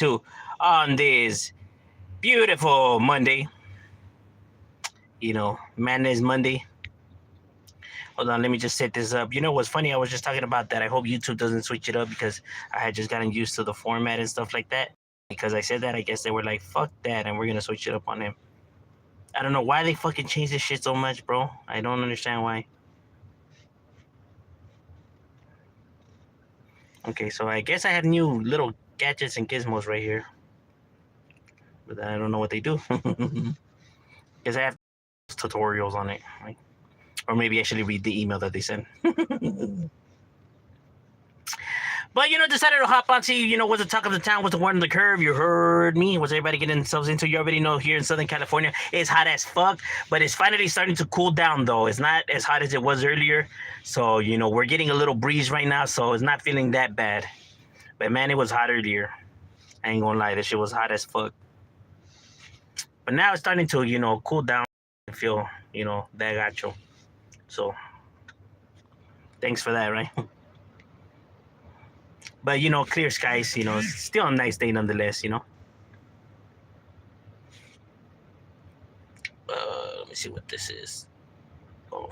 to on this beautiful Monday. Madness Monday. Hold on, let me just set this up. You know what's funny? I was just talking about that. I hope YouTube doesn't switch it up because I had just gotten used to the format and stuff like that. Because I said that, I guess they were like, fuck that, and we're gonna switch it up on him. I don't know why they fucking change this shit so much, bro. I don't understand why. Okay, so I guess I have new little gadgets and gizmos right here. But I don't know what they do. Because I have tutorials on it. Right? Or maybe I should read the email that they sent. But, decided to hop on, see, what's the talk of the town, what's the word on the curve. You heard me. What's everybody getting themselves into? You already know here in Southern California, it's hot as fuck. But it's finally starting to cool down, though. It's not as hot as it was earlier. So, we're getting a little breeze right now, so it's not feeling that bad. But, man, it was hot earlier. I ain't gonna lie, this shit was hot as fuck. But now it's starting to, cool down and feel, that gacho. So, thanks for that, right? But, clear skies, still a nice day nonetheless, Let me see what this is. Oh.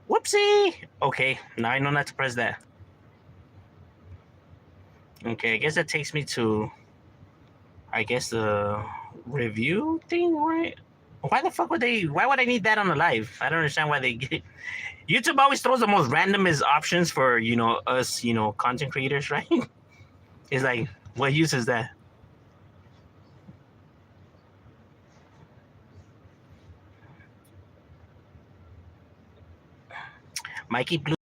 Whoopsie! Okay, now I know not to press that. Okay, I guess that takes me to, the review thing, right? Why would I need that on the live? I don't understand why they get... YouTube always throws the most randomest options for, us, content creators, right? It's like, what use is that? Mikey Blue.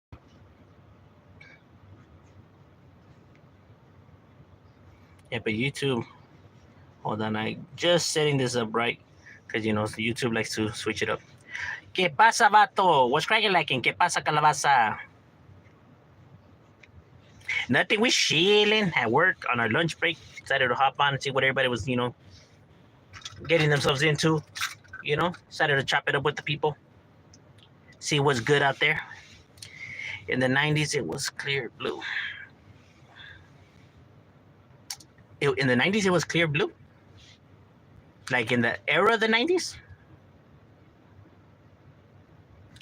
Yeah, but YouTube... Hold on, I just setting this up right. Because, YouTube likes to switch it up. ¿Qué pasa, vato? What's cracking like? ¿Qué pasa, calabaza? Nothing. We chilling at work on our lunch break. Decided to hop on and see what everybody was, getting themselves into. Decided to chop it up with the people. See what's good out there. In the 90s, it was clear blue. In the 90s, it was clear blue? Like in the era of the 90s?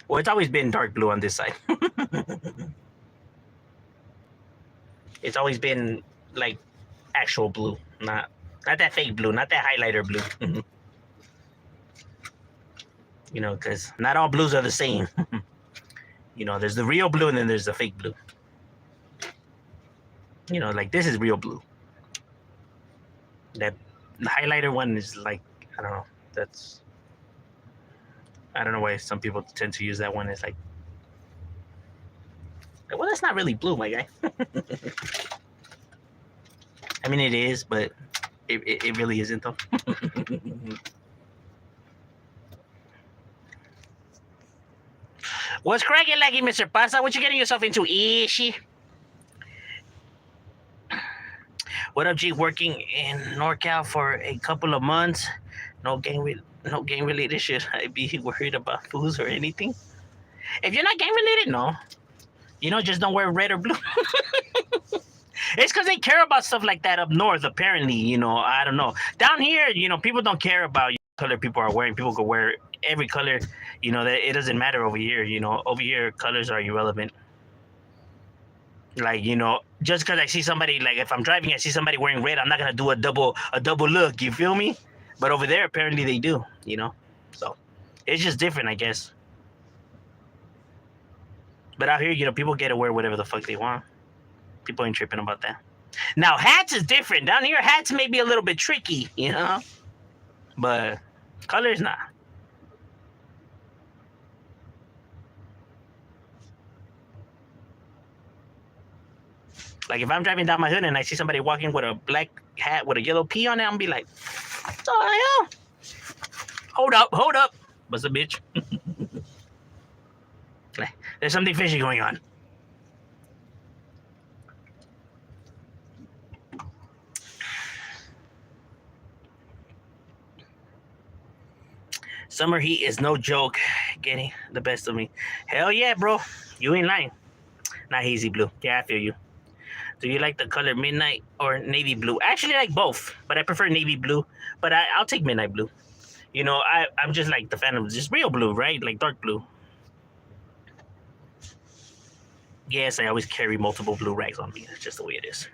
Well, it's always been dark blue on this side. It's always been like actual blue, not that fake blue, not that highlighter blue. Because not all blues are the same. There's the real blue and then there's the fake blue. Like this is real blue. That the highlighter one is like, I don't know. I don't know why some people tend to use that one. It's like, well, that's not really blue, my guy. I mean, it is, but it really isn't, though. What's cracking, laggy, Mr. Pasa? What you getting yourself into, Ishi? What up, G? Working in NorCal for a couple of months. No gang-related shit. I'd be worried about foods or anything. If you're not gang-related, no. Just don't wear red or blue. It's because they care about stuff like that up north, apparently. I don't know. Down here, people don't care about color people are wearing. People can wear every color. That it doesn't matter over here. Over here, colors are irrelevant. Like, just because I see somebody, like if I'm driving, I see somebody wearing red, I'm not going to do a double look. You feel me? But over there, apparently they do, So it's just different, I guess. But out here, people get to wear whatever the fuck they want. People ain't tripping about that. Now, hats is different. Down here, hats may be a little bit tricky, But colors, nah. Like if I'm driving down my hood and I see somebody walking with a black hat with a yellow P on it, I'm be like, what the hell? Hold up. What's up, bitch? There's something fishy going on. Summer heat is no joke. Getting the best of me. Hell yeah, bro. You ain't lying. Not hazy blue. Yeah, I feel you. Do you like the color midnight or navy blue? I actually like both, but I prefer navy blue. But I'll take midnight blue. You know, I'm just like the fan of just real blue, right? Like dark blue. Yes, I always carry multiple blue rags on me. That's just the way it is.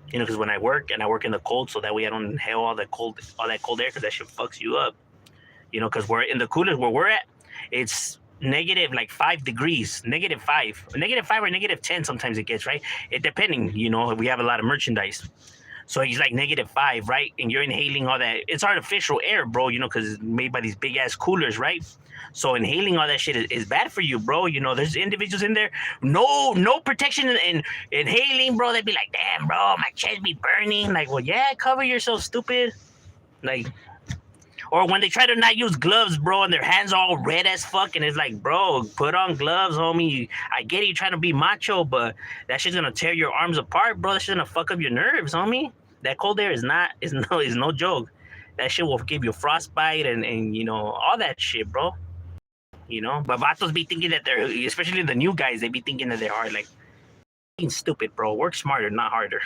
You know, because when I work and I work in the cold, so that way I don't inhale all that cold air, because that shit fucks you up. You know, because we're in the coolest where we're at, it's negative like 5 degrees, -5, -5 or -10. Sometimes it gets, right. It depending. You know, we have a lot of merchandise. So he's like -5, right? And you're inhaling all that. It's artificial air, bro, you know, because it's made by these big ass coolers, right? So inhaling all that shit is bad for you, bro. You know, there's individuals in there, no protection and inhaling, bro. They'd be like, damn, bro, my chest be burning. Like, well, yeah, cover yourself, stupid. Like, or when they try to not use gloves, bro, and their hands all red as fuck, and it's like, bro, put on gloves, homie. I get it, you're trying to be macho, but that shit's gonna tear your arms apart, bro. That shit's gonna fuck up your nerves, homie. That cold air is no joke. That shit will give you frostbite and you know, all that shit, bro. You know, but vatos be thinking that they're, especially the new guys, they be thinking that they're hard. Like, fucking stupid, bro. Work smarter, not harder.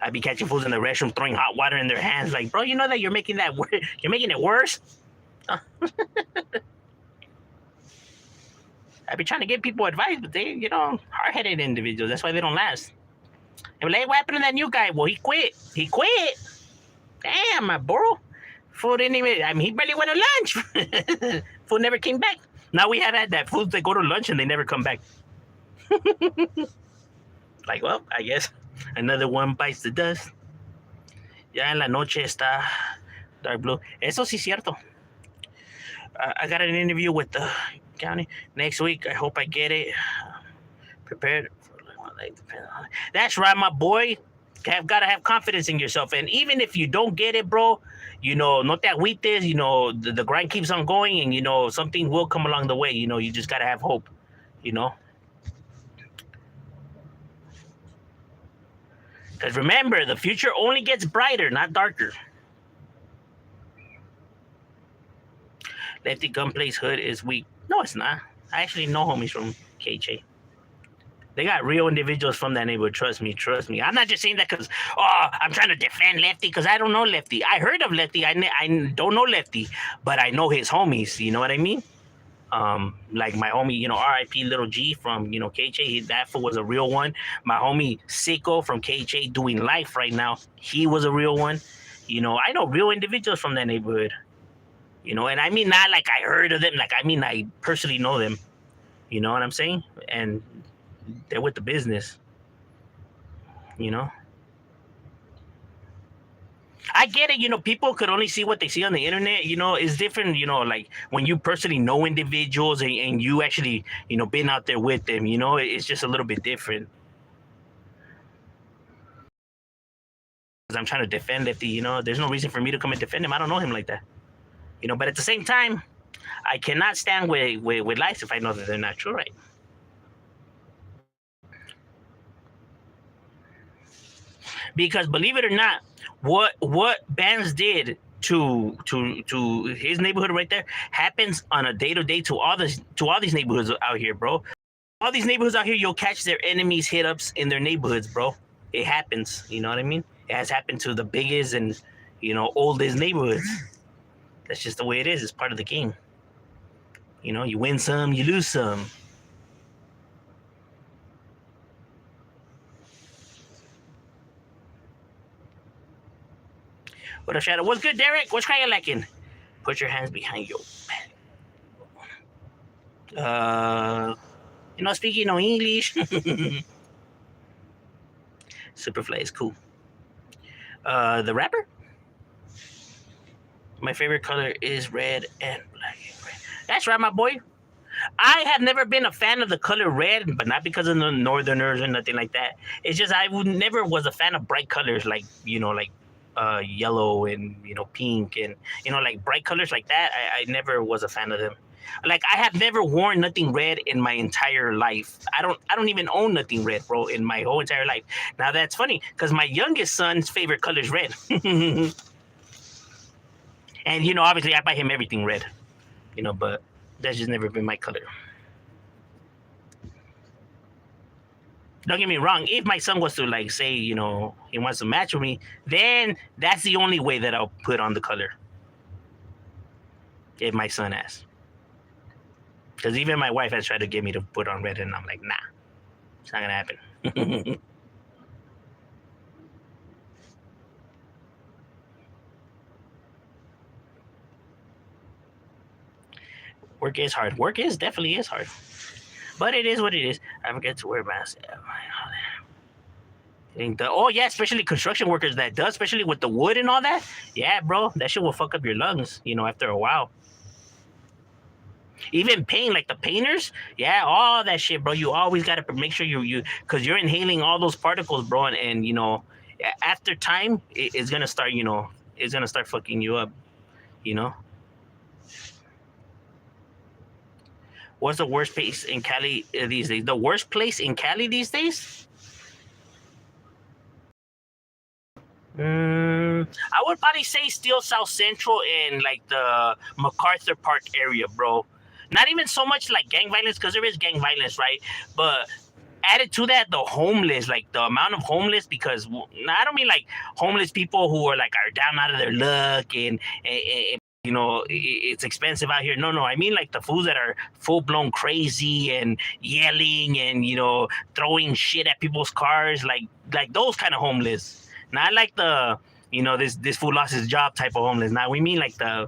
I'd be catching fools in the restroom throwing hot water in their hands. Like, bro, you know that you're making that you're making it worse. I'd be trying to give people advice, but they, you know, hard-headed individuals. That's why they don't last. And like, what happened to that new guy? Well, he quit. He quit. Damn, my bro. Fool didn't even, I mean, he barely went to lunch. Fool never came back. Now we have had that. Fools that go to lunch and they never come back. Like, well, I guess another one bites the dust. Ya en la noche está dark blue. Eso sí es cierto. I got an interview with the county next week. I hope I get it. Prepared. That's right, my boy. Gotta have confidence in yourself. And even if you don't get it, bro, you know, no te agüites, you know, the grind keeps on going, and, you know, something will come along the way. You know, you just gotta have hope, you know. Because remember, the future only gets brighter, not darker. Lefty Gunplay's hood is weak. No, it's not. I actually know homies from KJ. They got real individuals from that neighborhood. Trust me, trust me. I'm not just saying that because, oh, I'm trying to defend Lefty, because I don't know Lefty. I heard of Lefty. I don't know Lefty, but I know his homies. You know what I mean? Like my homie, you know, RIP Little G from, you know, KJ. That fool was a real one. My homie Sicko from KJ doing life right now. He was a real one. You know, I know real individuals from that neighborhood. You know, and I mean not like I heard of them. Like, I mean, I personally know them. You know what I'm saying? And they're with the business. You know? I get it, you know, people could only see what they see on the internet, you know, it's different, you know, like when you personally know individuals and you actually, you know, been out there with them, you know, it's just a little bit different. Because I'm trying to defend Lefty, you know, there's no reason for me to come and defend him. I don't know him like that. You know, but at the same time, I cannot stand with lies if I know that they're not true, right? Because believe it or not, what Bands did to his neighborhood right there happens on a day-to-day to all these neighborhoods out here, bro. All these neighborhoods out here, you'll catch their enemies hit ups in their neighborhoods, bro. It happens. You know what I mean? It has happened to the biggest and, you know, oldest neighborhoods. That's just the way it is. It's part of the game. You know, you win some, you lose some. What up, Shadow? What's good, Derek? What's cracking lacking? Put your hands behind your back. You know, speaking no English. Superfly is cool. The rapper? My favorite color is red and black. That's right, my boy. I have never been a fan of the color red, but not because of the Northerners or nothing like that. It's just I never was a fan of bright colors, like, you know, like yellow and, you know, pink and, you know, like bright colors like that. I never was a fan of them. Like, I have never worn nothing red in my entire life. I don't even own nothing red, bro, in my whole entire life. Now that's funny because my youngest son's favorite color is red. And, you know, obviously I buy him everything red, you know, but That's just never been my color. Don't get me wrong. If my son was to like say, you know, he wants to match with me, then that's the only way that I'll put on the color. If my son asks, because even my wife has tried to get me to put on red, and I'm like, nah, it's not gonna happen. Work is hard. Work is definitely is hard, but it is what it is. I forget to wear masks. Oh yeah, especially construction workers that does, especially with the wood and all that. Yeah, bro, that shit will fuck up your lungs. You know, after a while. Even paint, like the painters, yeah, all that shit, bro. You always gotta make sure because you're inhaling all those particles, bro, and you know, after time, it's gonna start, you know, it's gonna start fucking you up, you know. What's the worst place in Cali these days? The worst place in Cali these days? I would probably say still South Central and like the MacArthur Park area, bro. Not even so much like gang violence, because there is gang violence, right? But added to that, the homeless, like the amount of homeless, because I don't mean like homeless people who are like are down out of their luck and you know it's expensive out here. No, I mean like the fools that are full blown crazy and yelling and you know throwing shit at people's cars, like those kind of homeless. Not like the you know this fool lost his job type of homeless. Now we mean like the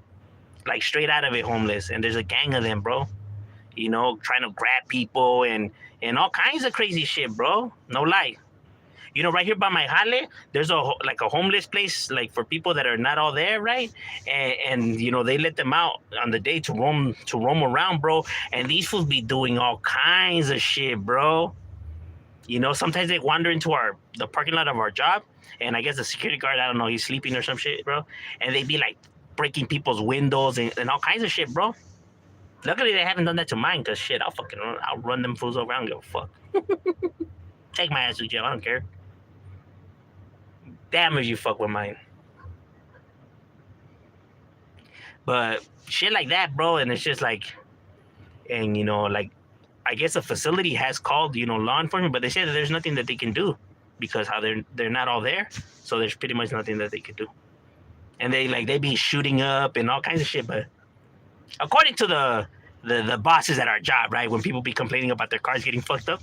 like straight out of it homeless, and there's a gang of them, bro. You know, trying to grab people and all kinds of crazy shit, bro. No lie. You know, right here by my jale, there's a homeless place like for people that are not all there, right? And you know they let them out on the day to roam around, bro. And these fools be doing all kinds of shit, bro. You know, sometimes they wander into the parking lot of our job, and I guess the security guard, I don't know, he's sleeping or some shit, bro. And they be like breaking people's windows and all kinds of shit, bro. Luckily, they haven't done that to mine, because shit, I'll run them fools over. I don't give a fuck. Take my ass to jail. I don't care. Damn if you fuck with mine. But shit like that, bro, and it's just like, and you know, like, I guess the facility has called, you know, law enforcement, but they say that there's nothing that they can do because how they're not all there, so there's pretty much nothing that they could do. And they be shooting up and all kinds of shit, but according to the bosses at our job, right, when people be complaining about their cars getting fucked up,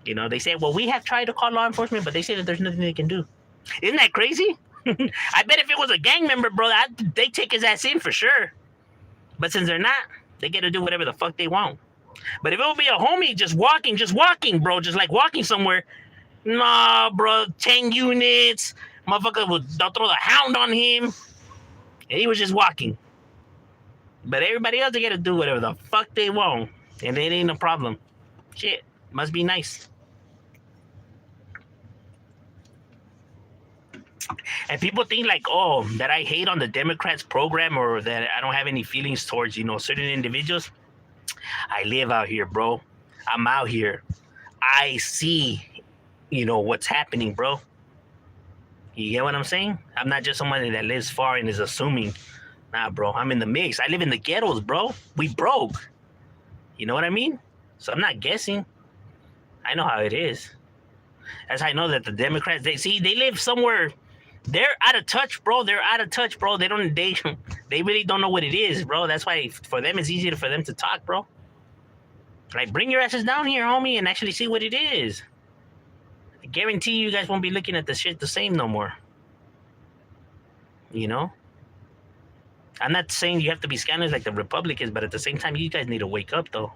you know, they say, well, we have tried to call law enforcement, but they say that there's nothing they can do. Isn't that crazy? I bet if it was a gang member, bro, they take his ass in for sure. But since they're not, they get to do whatever the fuck they want. But if it would be a homie just walking, bro, just like walking somewhere, nah, bro, 10 units, motherfucker, they'll throw the hound on him, and he was just walking. But everybody else, they get to do whatever the fuck they want, and it ain't a problem. Shit, must be nice. And people think like, oh, that I hate on the Democrats program or that I don't have any feelings towards, you know, certain individuals. I live out here, bro. I'm out here. I see, you know, what's happening, bro. You get what I'm saying? I'm not just somebody that lives far and is assuming. Nah, bro, I'm in the mix. I live in the ghettos, bro. We broke. You know what I mean? So I'm not guessing. I know how it is. That's how I know that the Democrats, they live somewhere. They're out of touch, bro. They really don't know what it is, bro. That's why for them it's easier for them to talk, bro. Like, bring your asses down here, homie, and actually see what it is. I guarantee you guys won't be looking at the shit the same no more. You know? I'm not saying you have to be scanners like the Republicans, but at the same time, you guys need to wake up, though.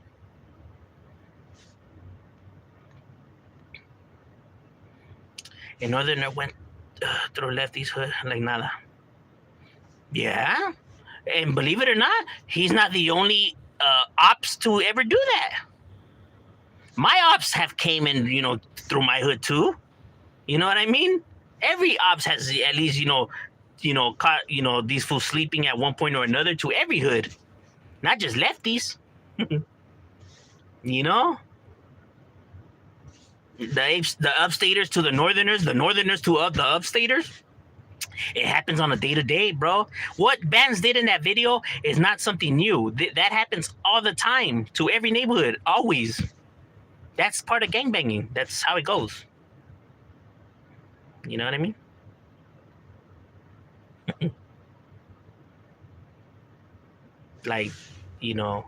In Northern went through lefties hood like nada. Yeah, and believe it or not, he's not the only ops to ever do that. My ops have came in, you know, through my hood too. You know what I mean? Every ops has at least, caught, these fools sleeping at one point or another to every hood, not just lefties. You know. The upstaters to the northerners to the upstaters. It happens on a day to day, bro. What Bands did in that video is not something new. That happens all the time to every neighborhood, always. That's part of gangbanging. That's how it goes. You know what I mean? Like, you know.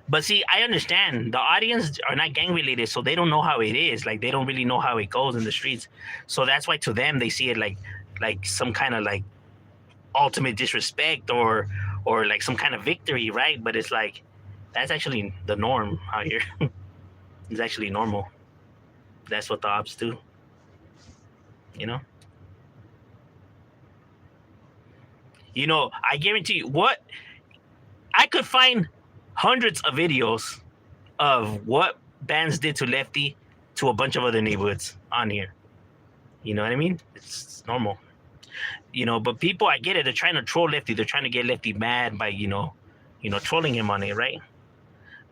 But see, I understand the audience are not gang related, so they don't know how it is. Like, they don't really know how it goes in the streets. So that's why to them they see it like some kind of like ultimate disrespect or like some kind of victory, right? But it's like that's actually the norm out here. It's actually normal. That's what the ops do. You know. You know, I guarantee you, what I could find hundreds of videos of what Bands did to Lefty to a bunch of other neighborhoods on here. You know what I mean? It's normal. You know, but people, I get it. They're trying to troll Lefty. They're trying to get Lefty mad by trolling him on it, right?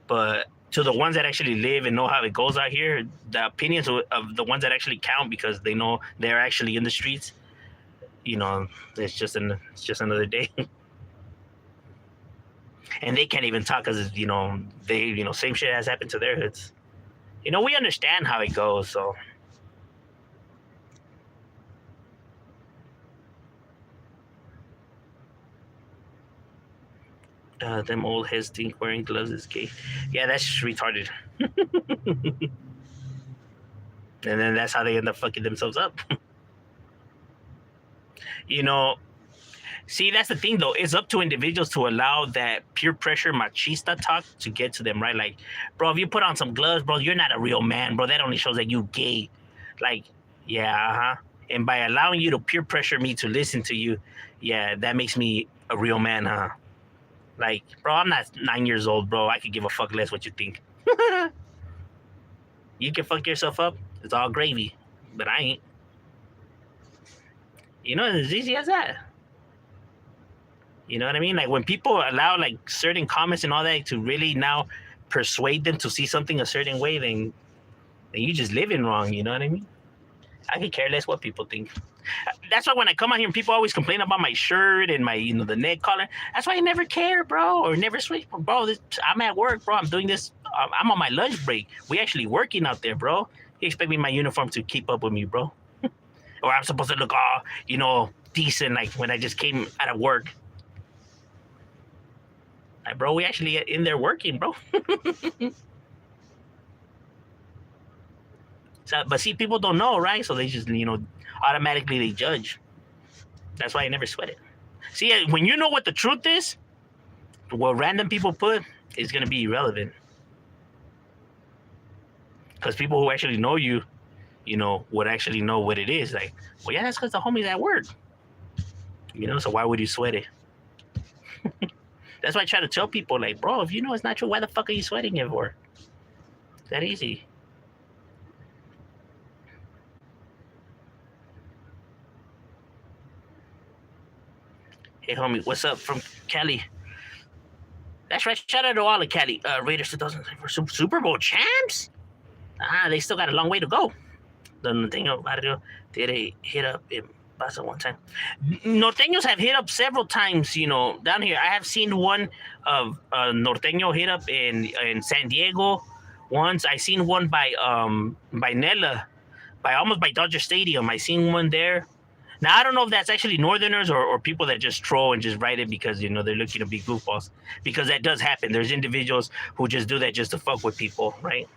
But to the ones that actually live and know how it goes out here, the opinions of the ones that actually count because they know they're actually in the streets. You know, it's just another day. And they can't even talk because same shit has happened to their hoods. You know, we understand how it goes, so. Them old heads think wearing gloves is gay. Yeah, that's retarded. And then that's how they end up fucking themselves up. You know, see, that's the thing though. It's up to individuals to allow that peer pressure machista talk to get to them, right? Like, bro, if you put on some gloves, bro, you're not a real man, bro. That only shows that you gay. Like, yeah, And by allowing you to peer pressure me to listen to you, yeah, that makes me a real man, huh? Like, bro, I'm not 9 years old, bro. I could give a fuck less what you think. You can fuck yourself up. It's all gravy. But I ain't. You know, it's as easy as that. You know what I mean? Like, when people allow, like, certain comments and all that to really now persuade them to see something a certain way, then you just living wrong. You know what I mean? I could care less what people think. That's why when I come out here and people always complain about my shirt and my, the neck collar, that's why I never care, bro, or never switch. Bro, I'm at work, bro. I'm doing this. I'm on my lunch break. We actually working out there, bro. You expect me in my uniform to keep up with me, bro? Or I'm supposed to look all, decent, like when I just came out of work. Like, bro, we actually in there working, bro. So, but see, people don't know, right? So they just, automatically they judge. That's why I never sweat it. See, when you know what the truth is, what random people put is going to be irrelevant. Because people who actually know you, would actually know what it is. Like, well, yeah, that's because the homie's at work. So why would you sweat it? That's why I try to tell people, like, bro, if you know it's not true, why the fuck are you sweating it for? It's that easy. Hey, homie, what's up from Cali? That's right. Shout out to all the Cali Raiders 2004 Super Bowl champs. They still got a long way to go. The Norteño Barrio did a hit up in Baza one time. Norteños have hit up several times, down here. I have seen one of Norteño hit up in San Diego once. I seen one by Nella, almost by Dodger Stadium. I seen one there. Now, I don't know if that's actually Northerners or people that just troll and just write it because, they're looking to be goofballs. Because that does happen. There's individuals who just do that just to fuck with people, right?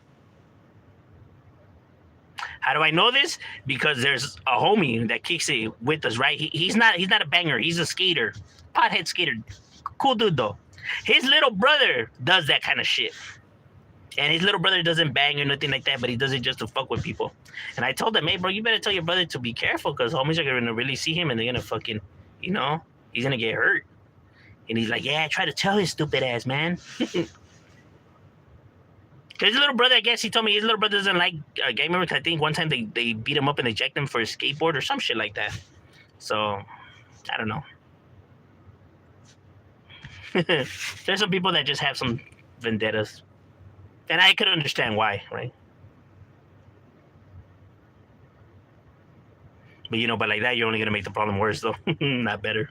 How do I know this? Because there's a homie that kicks it with us, right? He's not a banger. He's a skater. Pothead skater. Cool dude, though. His little brother does that kind of shit. And his little brother doesn't bang or nothing like that, but he does it just to fuck with people. And I told him, hey, bro, you better tell your brother to be careful because homies are going to really see him and they're going to fucking, he's going to get hurt. And he's like, yeah, try to tell his stupid ass, man. Because his little brother, I guess he told me his little brother doesn't like gang members. I think one time they beat him up and they jacked him for his skateboard or some shit like that. So, I don't know. There's some people that just have some vendettas. And I could understand why, right? But but like that, you're only gonna make the problem worse, though, not better.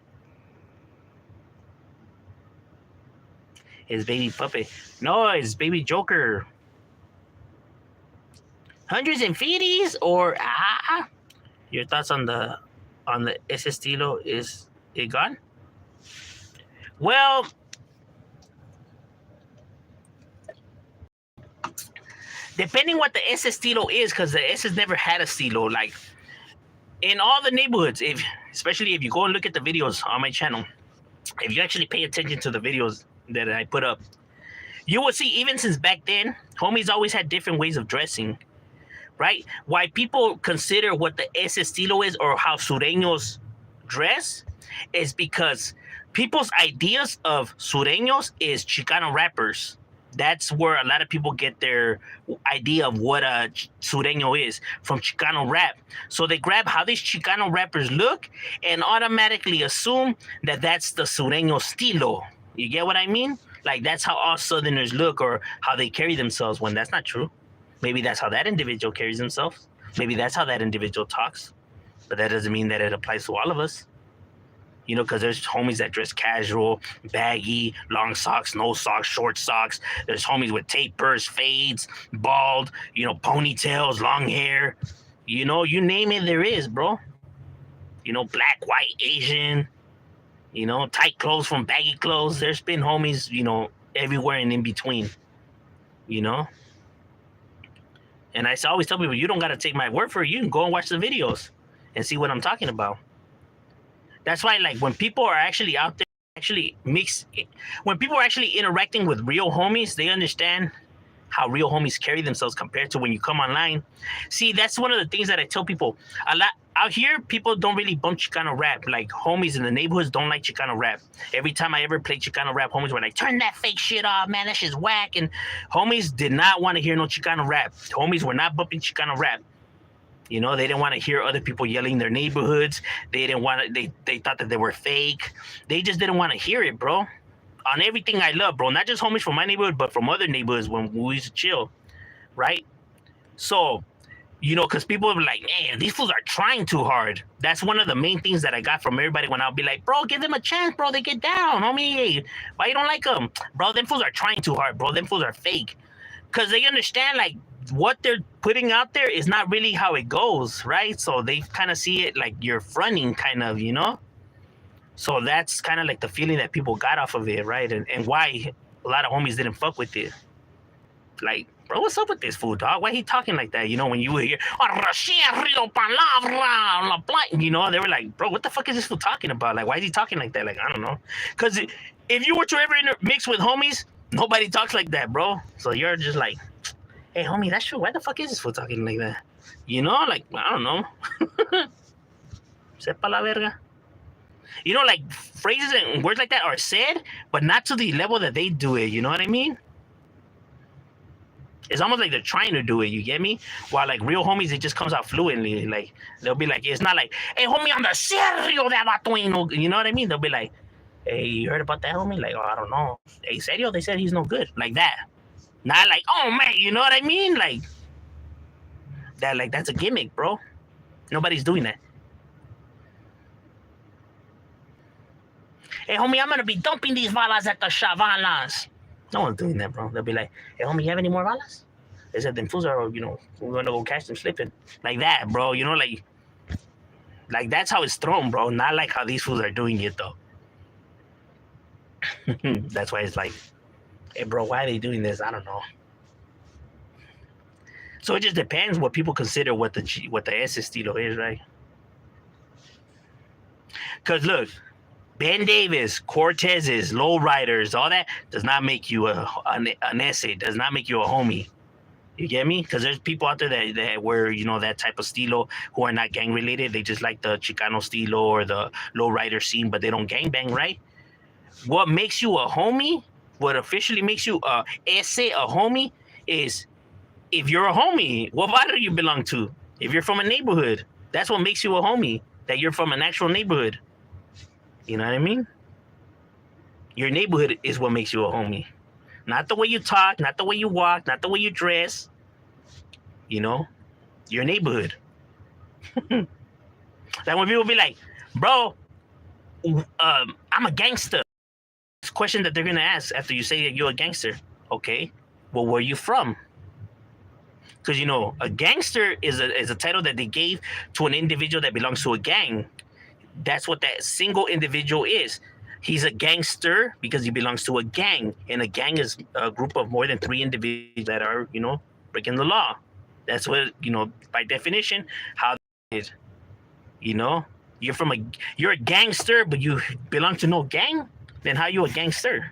His baby puppet. No, it's baby Joker. Hundreds and fifties or Your thoughts on the ese estilo? Is it gone? Well, depending what the ese estilo is, because the S has never had a estilo. Like in all the neighborhoods, especially if you go and look at the videos on my channel, if you actually pay attention to the videos that I put up, you will see even since back then, homies always had different ways of dressing, right? Why people consider what the ese estilo is or how sureños dress is because people's ideas of sureños is Chicano rappers. That's where a lot of people get their idea of what a sureño is, from Chicano rap. So they grab how these Chicano rappers look and automatically assume that that's the sureño estilo. You get what I mean? Like that's how all Southerners look or how they carry themselves, when that's not true. Maybe that's how that individual carries themselves. Maybe that's how that individual talks. But that doesn't mean that it applies to all of us. Because there's homies that dress casual, baggy, long socks, no socks, short socks. There's homies with tapers, fades, bald, ponytails, long hair. You name it, there is, bro. Black, white, Asian, tight clothes from baggy clothes. There's been homies, everywhere and in between, And I always tell people, you don't got to take my word for it. You can go and watch the videos and see what I'm talking about. That's why, like, when people are actually out there, when people are actually interacting with real homies, they understand how real homies carry themselves compared to when you come online. See, that's one of the things that I tell people. A lot out here, people don't really bump Chicano rap. Like, homies in the neighborhoods don't like Chicano rap. Every time I ever play Chicano rap, homies were like, turn that fake shit off, man, that shit's whack. And homies did not want to hear no Chicano rap. Homies were not bumping Chicano rap. They didn't want to hear other people yelling in their neighborhoods. They didn't want to, they thought that they were fake. They just didn't want to hear it, bro. On everything I love, bro. Not just homies from my neighborhood, but from other neighborhoods when we used to chill, right? So, because people were like, man, these fools are trying too hard. That's one of the main things that I got from everybody when I'll be like, bro, give them a chance, bro. They get down, homie. Hey, why you don't like them? Bro, them fools are trying too hard, bro. Them fools are fake. Because they understand, like, what they're putting out there is not really how it goes, right? So they kind of see it like you're fronting, kind of, So that's kind of like the feeling that people got off of it, right? And why a lot of homies didn't fuck with it. Like, bro, what's up with this fool, dog? Why he talking like that? When you hear, they were like, bro, what the fuck is this fool talking about? Like, why is he talking like that? Like, I don't know. Because if you were to ever mix with homies, nobody talks like that, bro. So you're just like, hey, homie, that's true. Why the fuck is this fool talking like that? Like, I don't know. Sepa la verga. Like, phrases and words like that are said, but not to the level that they do it. You know what I mean? It's almost like they're trying to do it. You get me? While, like, real homies, it just comes out fluently. Like, they'll be like, it's not like, hey, homie, I'm the serio de Abatuino. You know what I mean? They'll be like, hey, you heard about that, homie? Like, oh, I don't know. Hey, serio? They said he's no good. Like that. Not like, oh, man, you know what I mean? Like, that, like, that's a gimmick, bro. Nobody's doing that. Hey, homie, I'm going to be dumping these balas at the Chavalas. No one's doing that, bro. They'll be like, hey, homie, you have any more balas? They said, them fools are, we're going to go catch them slipping. Like that, bro. Like that's how it's thrown, bro. Not like how these fools are doing it, though. That's why it's like, hey, bro, why are they doing this? I don't know. So it just depends what people consider what the ese estilo is, right? Because look, Ben Davis, Cortez's, Lowriders, all that does not make you an ese, does not make you a homie. You get me? Because there's people out there that wear, that type of stilo who are not gang related. They just like the Chicano stilo or the lowrider scene, but they don't gang bang, right? What makes you a homie, what officially makes you a homie, is if you're a homie, what barrio you belong to? If you're from a neighborhood, that's what makes you a homie, that you're from an actual neighborhood. You know what I mean? Your neighborhood is what makes you a homie. Not the way you talk, not the way you walk, not the way you dress. Your neighborhood. Like when people be like, bro, I'm a gangster. Question that they're gonna ask after you say that you're a gangster. Okay, well, where you from? Because a gangster is a title that they gave to an individual that belongs to a gang. That's what that single individual is. He's a gangster because he belongs to a gang, and a gang is a group of more than three individuals that are, breaking the law. That's what by definition how it is. You know, you're a gangster, but you belong to no gang. Then how you a gangster?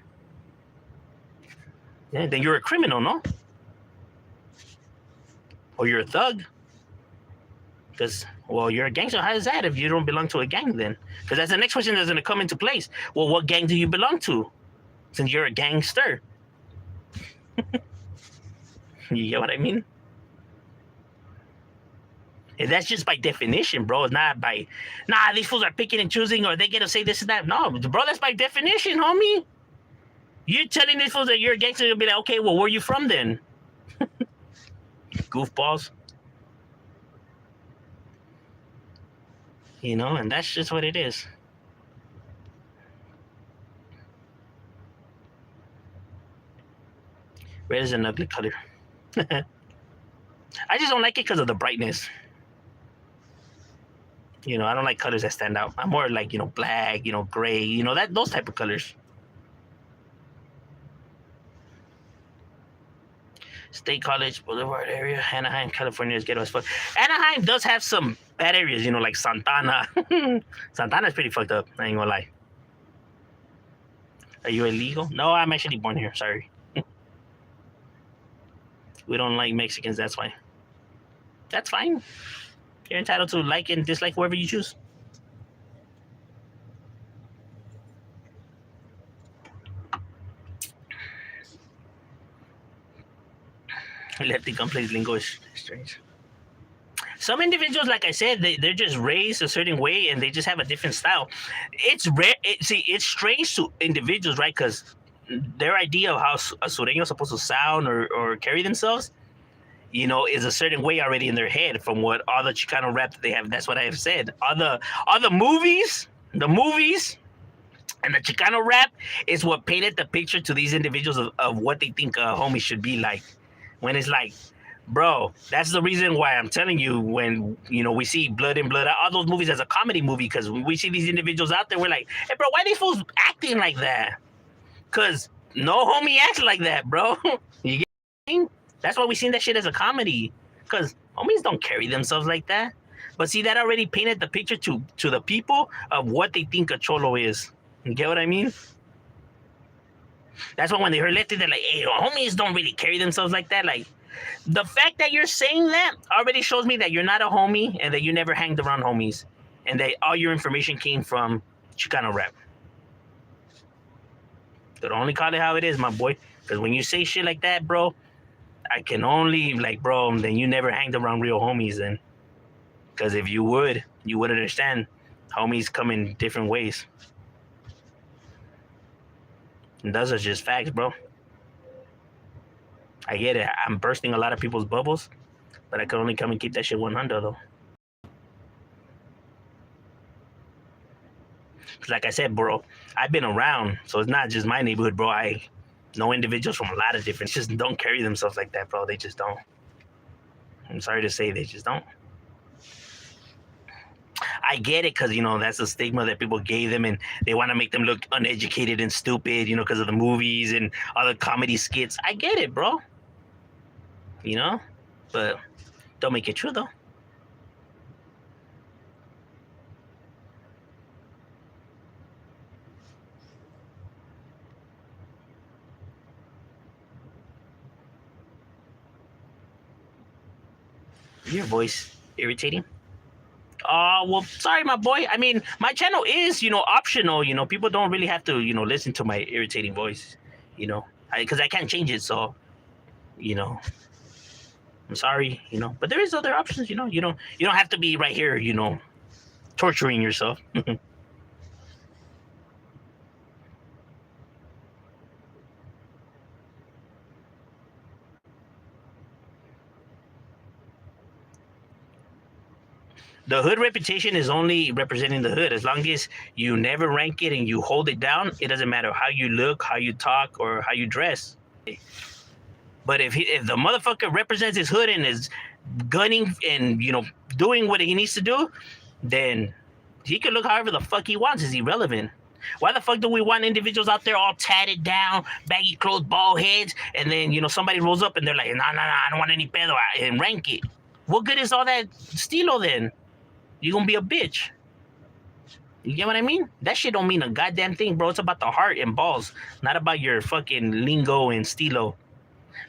Yeah, then you're a criminal, no? Or you're a thug. Because, well, you're a gangster. How is that if you don't belong to a gang then? Because that's the next question that's going to come into place. Well, what gang do you belong to? Since you're a gangster. You get what I mean? And that's just by definition, bro. It's not by, these fools are picking and choosing or they get to say this and that. No, bro, that's by definition, homie. You're telling these fools that you're a gangster, you'll be like, okay, well, where are you from then? Goofballs. And that's just what it is. Red is an ugly color. I just don't like it because of the brightness. I don't like colors that stand out. I'm more like, black, gray, those type of colors. State College Boulevard area, Anaheim, California is ghetto as fuck. Anaheim does have some bad areas, like Santana. Santana's pretty fucked up. I ain't gonna lie. Are you illegal? No, I'm actually born here. Sorry. We don't like Mexicans. That's why. That's fine. You're entitled to like and dislike whoever you choose. Lefty complex lingo is strange. Some individuals, like I said, they're just raised a certain way and they just have a different style. It's rare. It's strange to individuals, right? Because their idea of how a sureño is supposed to sound or carry themselves, is a certain way already in their head from what all the Chicano rap that they have. That's what I have said. All the movies, and the Chicano rap is what painted the picture to these individuals of what they think a homie should be like. When it's like, bro, that's the reason why I'm telling you when, we see Blood In Blood Out, all those movies as a comedy movie, because when we see these individuals out there, we're like, hey, bro, why these fools acting like that? Because no homie acts like that, bro. You get what I mean? That's why we seen that shit as a comedy, because homies don't carry themselves like that. But see, that already painted the picture to the people of what they think a cholo is. You get what I mean? That's why when they heard Lefty, they're like, hey, homies don't really carry themselves like that. Like, the fact that you're saying that already shows me that you're not a homie and that you never hanged around homies and that all your information came from Chicano rap. But only call it how it is, my boy. Because when you say shit like that, bro, I can only, bro, then you never hanged around real homies then. Because if you would understand homies come in different ways. And those are just facts, bro. I get it. I'm bursting a lot of people's bubbles, but I can only come and keep that shit 100, though. Like I said, bro, I've been around, so it's not just my neighborhood, bro. I know individuals from a lot of different, just don't carry themselves like that, bro. They just don't. I'm sorry to say, they just don't. I get it because, that's a stigma that people gave them and they want to make them look uneducated and stupid, because of the movies and other comedy skits. I get it, bro. But don't make it true, though. Your voice irritating? Well, sorry, my boy. I mean, my channel is, optional. People don't really have to, listen to my irritating voice, because I can't change it. So, I'm sorry, but there is other options. You don't have to be right here, torturing yourself. The hood reputation is only representing the hood. As long as you never rank it and you hold it down, it doesn't matter how you look, how you talk, or how you dress. But if the motherfucker represents his hood and is gunning and doing what he needs to do, then he can look however the fuck he wants. Is irrelevant. Why the fuck do we want individuals out there all tatted down, baggy clothes, bald heads, and then somebody rolls up and they're like, nah, I don't want any pedo, and rank it. What good is all that stilo then? You gonna be a bitch. You get what I mean? That shit don't mean a goddamn thing, bro. It's about the heart and balls, not about your fucking lingo and stilo.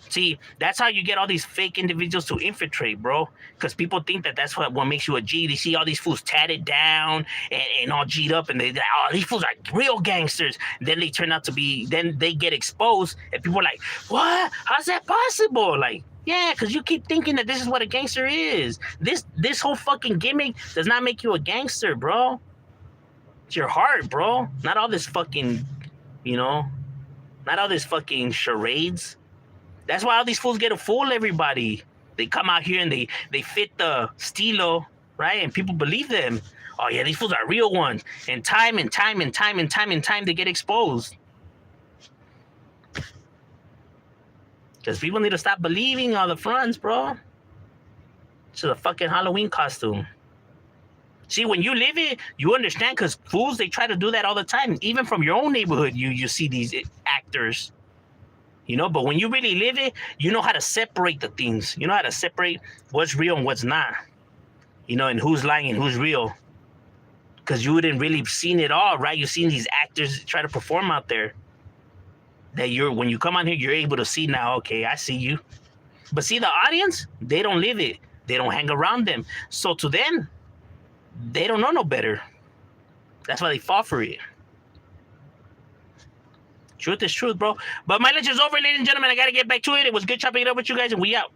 See, that's how you get all these fake individuals to infiltrate, bro. Because people think that that's what makes you a G. They see all these fools tatted down and all G'd up, and these fools are real gangsters. Then they turn out to be, then they get exposed, and people are like, what? How's that possible? Like, yeah, because you keep thinking that this is what a gangster is. This whole fucking gimmick does not make you a gangster, bro. It's your heart, bro. Not all this fucking, not all this fucking charades. That's why all these fools get to fool everybody. They come out here and they fit the stilo, right? And people believe them. Oh yeah, these fools are real ones. And time they get exposed. Because people need to stop believing all the fronts, bro. It's a fucking Halloween costume. See, when you live it, you understand, because fools, they try to do that all the time. Even from your own neighborhood, you see these actors. But when you really live it, you know how to separate the things. You know how to separate what's real and what's not. And who's lying and who's real. Because you wouldn't really seen it all, right? You've seen these actors try to perform out there. That when you come on here, you're able to see now, okay, I see you. But see, the audience, they don't live it. They don't hang around them. So to them, they don't know no better. That's why they fall for it. Truth is truth, bro. But my lecture's over, ladies and gentlemen. I got to get back to it. It was good chopping it up with you guys, and we out.